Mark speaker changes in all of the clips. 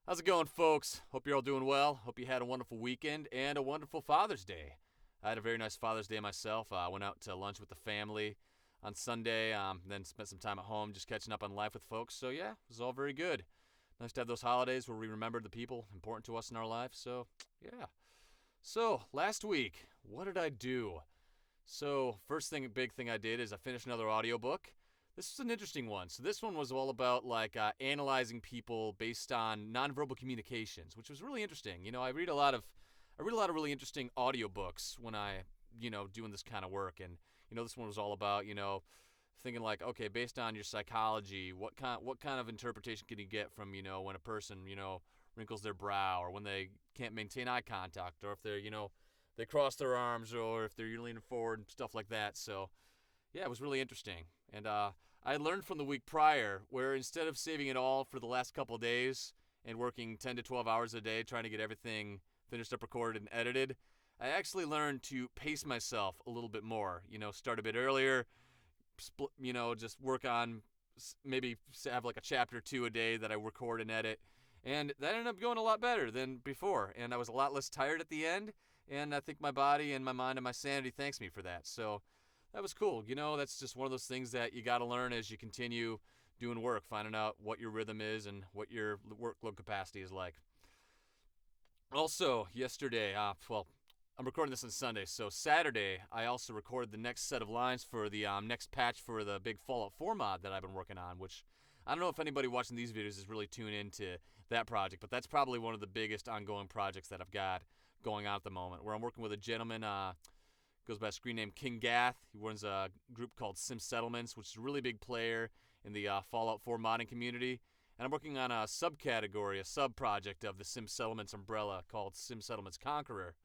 Speaker 1: How's it going, folks? Hope you're all doing well. Hope you had a wonderful weekend and a wonderful Father's Day. I had a very nice Father's Day myself. I went out to lunch with the family on Sunday, then spent some time at home just catching up on life with folks. So, yeah, it was all very good. Nice to have those holidays where we remember the people important to us in our life. So, yeah. So, last week, what did I do? So, big thing I did is I finished another audiobook. This is an interesting one. So this one was all about analyzing people based on nonverbal communications, which was really interesting. I read a lot of really interesting audiobooks when I doing this kind of work, and this one was all about thinking like, okay, based on your psychology, what kind of interpretation can you get from when a person wrinkles their brow, or when they can't maintain eye contact, or if they're they cross their arms, or if they're leaning forward and stuff like that. So yeah, it was really interesting. And I learned from the week prior, where instead of saving it all for the last couple of days and working 10 to 12 hours a day trying to get everything finished up, recorded, and edited, I actually learned to pace myself a little bit more. Start a bit earlier, just work on maybe have like a chapter or two a day that I record and edit. And that ended up going a lot better than before. And I was a lot less tired at the end. And I think my body and my mind and my sanity thanks me for that. So that was cool. That's just one of those things that you got to learn as you continue doing work, finding out what your rhythm is and what your workload capacity is like. Also, yesterday, I'm recording this on Sunday, so Saturday, I also recorded the next set of lines for the next patch for the big Fallout 4 mod that I've been working on, which I don't know if anybody watching these videos is really tuned into that project, but that's probably one of the biggest ongoing projects that I've got going on at the moment, where I'm working with a gentleman, goes by a screen name King Gath. He runs a group called Sim Settlements, which is a really big player in the Fallout 4 modding community. And I'm working on a subcategory, a sub-project of the Sim Settlements umbrella called Sim Settlements Conqueror,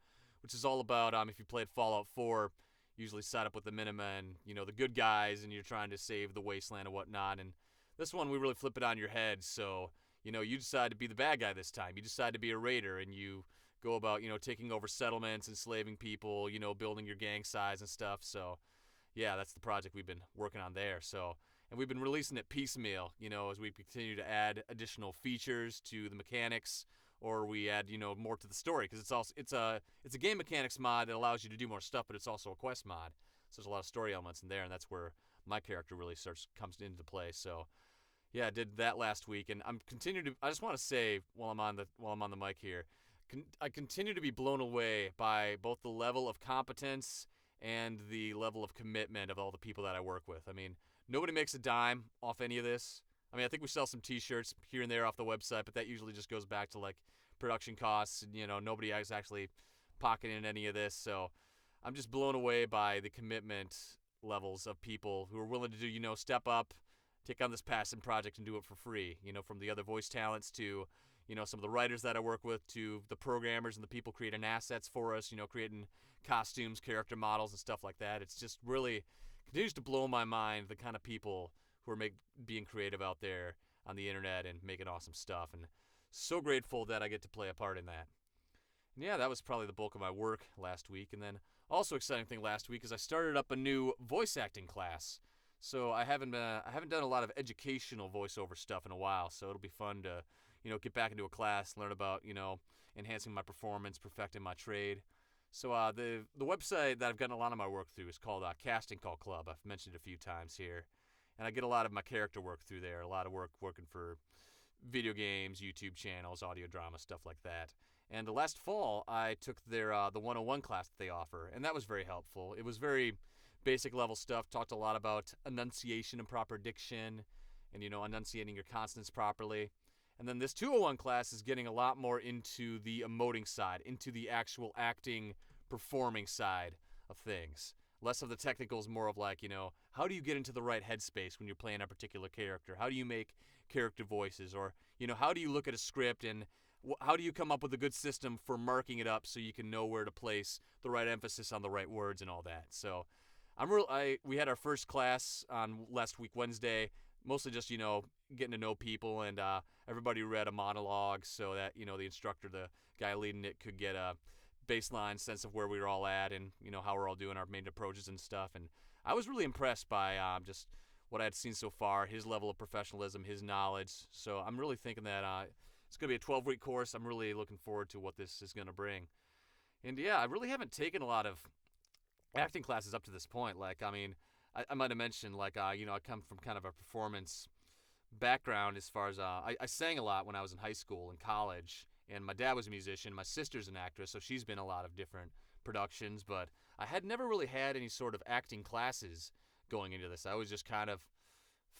Speaker 1: which is all about, if you played Fallout 4, usually side up with the Minutemen, the good guys, and you're trying to save the wasteland and whatnot. And this one, we really flip it on your head. So, you decide to be the bad guy this time. You decide to be a raider, and you go about, taking over settlements, enslaving people, building your gang size and stuff. So, yeah, that's the project we've been working on there. So, and we've been releasing it piecemeal, as we continue to add additional features to the mechanics, or we add, more to the story, because it's a game mechanics mod that allows you to do more stuff, but it's also a quest mod. So there's a lot of story elements in there, and that's where my character really comes into play. So, yeah, I did that last week, and I just want to say while I'm on the mic here, I continue to be blown away by both the level of competence and the level of commitment of all the people that I work with. I mean, nobody makes a dime off any of this. I mean, I think we sell some t-shirts here and there off the website, but that usually just goes back to like production costs, and nobody is actually pocketing any of this. So I'm just blown away by the commitment levels of people who are willing to do, step up, take on this passion project and do it for free, from the other voice talents to some of the writers that I work with, to the programmers and the people creating assets for us, creating costumes, character models, and stuff like that. It's just really continues to blow my mind, the kind of people who are being creative out there on the internet and making awesome stuff. And so grateful that I get to play a part in that. And yeah, that was probably the bulk of my work last week. And then also exciting thing last week is I started up a new voice acting class. So I haven't done a lot of educational voiceover stuff in a while, so it'll be fun to get back into a class, learn about, enhancing my performance, perfecting my trade. So the website that I've gotten a lot of my work through is called Casting Call Club. I've mentioned it a few times here. And I get a lot of my character work through there, a lot of work working for video games, YouTube channels, audio drama, stuff like that. And last fall, I took their the 101 class that they offer, and that was very helpful. It was very basic level stuff, talked a lot about enunciation and proper diction, and, enunciating your consonants properly. And then this 201 class is getting a lot more into the emoting side, into the actual acting, performing side of things. Less of the technicals, more of like, how do you get into the right headspace when you're playing a particular character? How do you make character voices? Or, how do you look at a script and how do you come up with a good system for marking it up so you can know where to place the right emphasis on the right words and all that? So we had our first class on last week, Wednesday, mostly just, getting to know people, and everybody read a monologue so that, the instructor, the guy leading it, could get a baseline sense of where we were all at and, how we're all doing our main approaches and stuff. And I was really impressed by just what I had seen so far, his level of professionalism, his knowledge. So I'm really thinking that It's going to be a 12-week course. I'm really looking forward to what this is going to bring. And yeah, I really haven't taken a lot of acting classes up to this point. Like, I mean, I might have mentioned, like, I come from kind of a performance background as far as I sang a lot when I was in high school and college, and my dad was a musician. My sister's an actress, so she's been in a lot of different productions, but I had never really had any sort of acting classes going into this. I was just kind of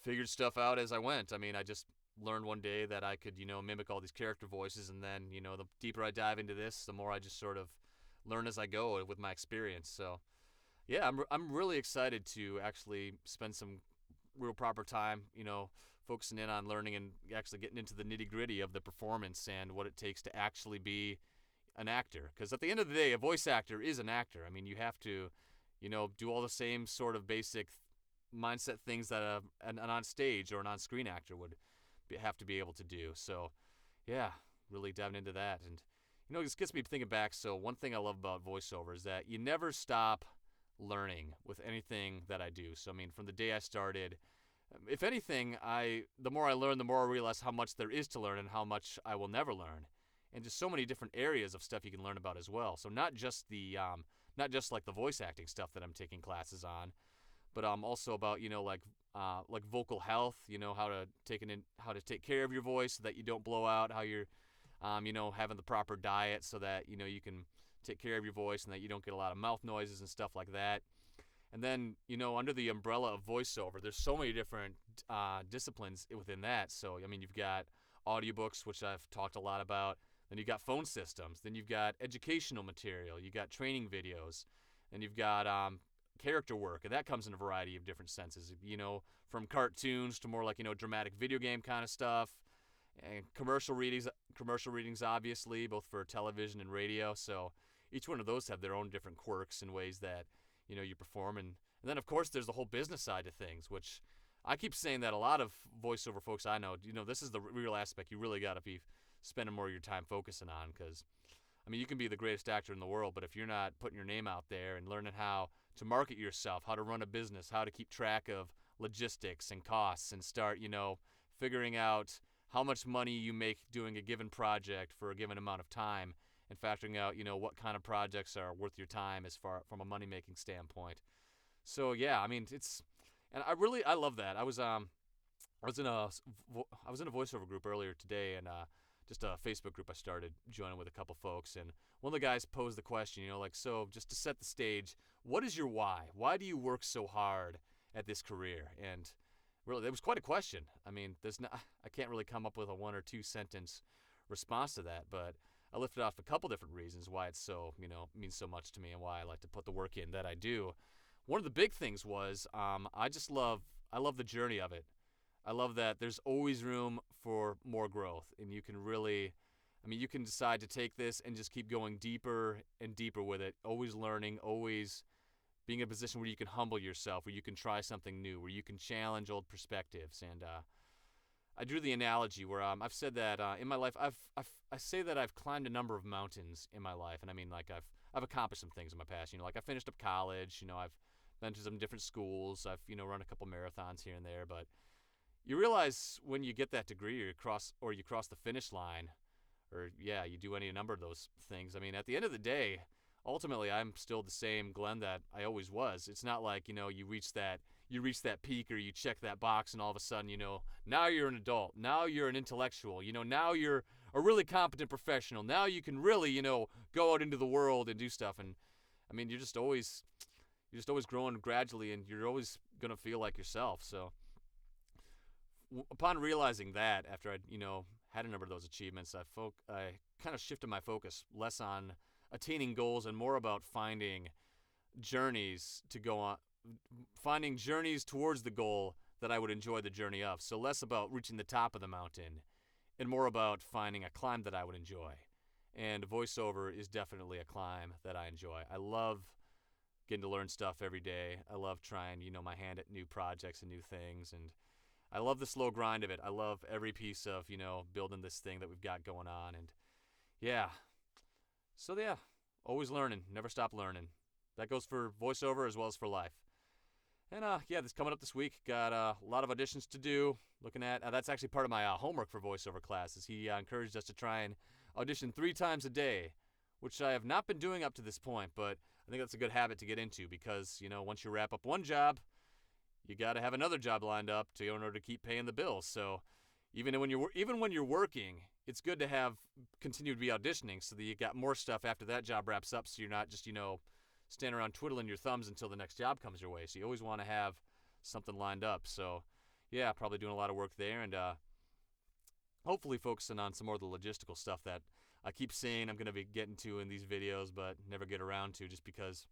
Speaker 1: figured stuff out as I went. I mean, I just learned one day that I could, mimic all these character voices, and then, the deeper I dive into this, the more I just sort of learn as I go with my experience. So, yeah, I'm really excited to actually spend some real proper time, focusing in on learning and actually getting into the nitty-gritty of the performance and what it takes to actually be an actor. Because at the end of the day, a voice actor is an actor. I mean, you have to, do all the same sort of basic mindset things that an on stage or an on-screen actor would have to be able to do. So, yeah, really diving into that. And, this gets me thinking back. So one thing I love about voiceover is that you never stop learning with anything that I do. So, I mean, from the day I started, if anything, the more I learn, the more I realize how much there is to learn and how much I will never learn. And just so many different areas of stuff you can learn about as well. So not just not just like the voice acting stuff that I'm taking classes on, but also about like vocal health. How to take care of your voice so that you don't blow out. How you're having the proper diet so that you can take care of your voice and that you don't get a lot of mouth noises and stuff like that. And then, under the umbrella of voiceover, there's so many different disciplines within that. So, I mean, you've got audiobooks, which I've talked a lot about. Then you've got phone systems. Then you've got educational material. You've got training videos. And you've got character work. And that comes in a variety of different senses, from cartoons to more like, dramatic video game kind of stuff. And commercial readings, obviously, both for television and radio. So each one of those have their own different quirks and ways that you perform. And then, of course, there's the whole business side of things, which I keep saying that a lot of voiceover folks I know, this is the real aspect you really got to be spending more of your time focusing on. Because, I mean, you can be the greatest actor in the world, but if you're not putting your name out there and learning how to market yourself, how to run a business, how to keep track of logistics and costs and start, figuring out how much money you make doing a given project for a given amount of time, and factoring out, what kind of projects are worth your time as far from a money-making standpoint. So yeah, I mean, and I love that. I was in a voiceover group earlier today, and just a Facebook group I started joining with a couple folks, and one of the guys posed the question, so just to set the stage, what is your why? Why do you work so hard at this career? And really, it was quite a question. I mean, I can't really come up with a one or two sentence response to that, but I lifted off a couple different reasons why it's so, means so much to me and why I like to put the work in that I do. One of the big things was I love the journey of it. I love that there's always room for more growth, and you can decide to take this and just keep going deeper and deeper with it, always learning, always being in a position where you can humble yourself, where you can try something new, where you can challenge old perspectives. And I drew the analogy where I've said that in my life, I say that I've climbed a number of mountains in my life, and I mean, like, I've accomplished some things in my past. Like I finished up college. I've been to some different schools. I've run a couple marathons here and there. But you realize when you get that degree, or you cross the finish line, or you do any number of those things. I mean, at the end of the day, ultimately, I'm still the same Glenn that I always was. It's not like you reach that peak or you check that box and all of a sudden, now you're an adult. Now you're an intellectual. Now you're a really competent professional. Now you can really, go out into the world and do stuff. And I mean, you're just always growing gradually, and you're always going to feel like yourself. So upon realizing that, after I, had a number of those achievements, I kind of shifted my focus less on attaining goals and more about finding journeys to go on, finding journeys towards the goal that I would enjoy the journey of. So less about reaching the top of the mountain and more about finding a climb that I would enjoy. And voiceover is definitely a climb that I enjoy. I love getting to learn stuff every day. I love trying, my hand at new projects and new things. And I love the slow grind of it. I love every piece of, building this thing that we've got going on. And yeah. So yeah, always learning, never stop learning. That goes for voiceover as well as for life. And yeah, this coming up this week. Got a lot of auditions to do. Looking at that's actually part of my homework for voiceover classes. He encouraged us to try and audition 3 times a day, which I have not been doing up to this point. But I think that's a good habit to get into because once you wrap up one job, you got to have another job lined up in order to keep paying the bills. So even when you're working, it's good to have continue to be auditioning so that you got more stuff after that job wraps up. So you're not just standing around twiddling your thumbs until the next job comes your way. So you always want to have something lined up. So yeah, probably doing a lot of work there and hopefully focusing on some more of the logistical stuff that I keep saying I'm going to be getting to in these videos, but never get around to just because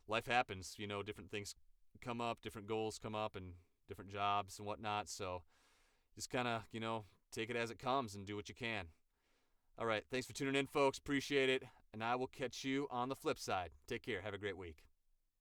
Speaker 1: life happens. Different things come up, different goals come up, and different jobs and whatnot. So just kind of, take it as it comes and do what you can. All right, thanks for tuning in, folks. Appreciate it. And I will catch you on the flip side. Take care. Have a great week.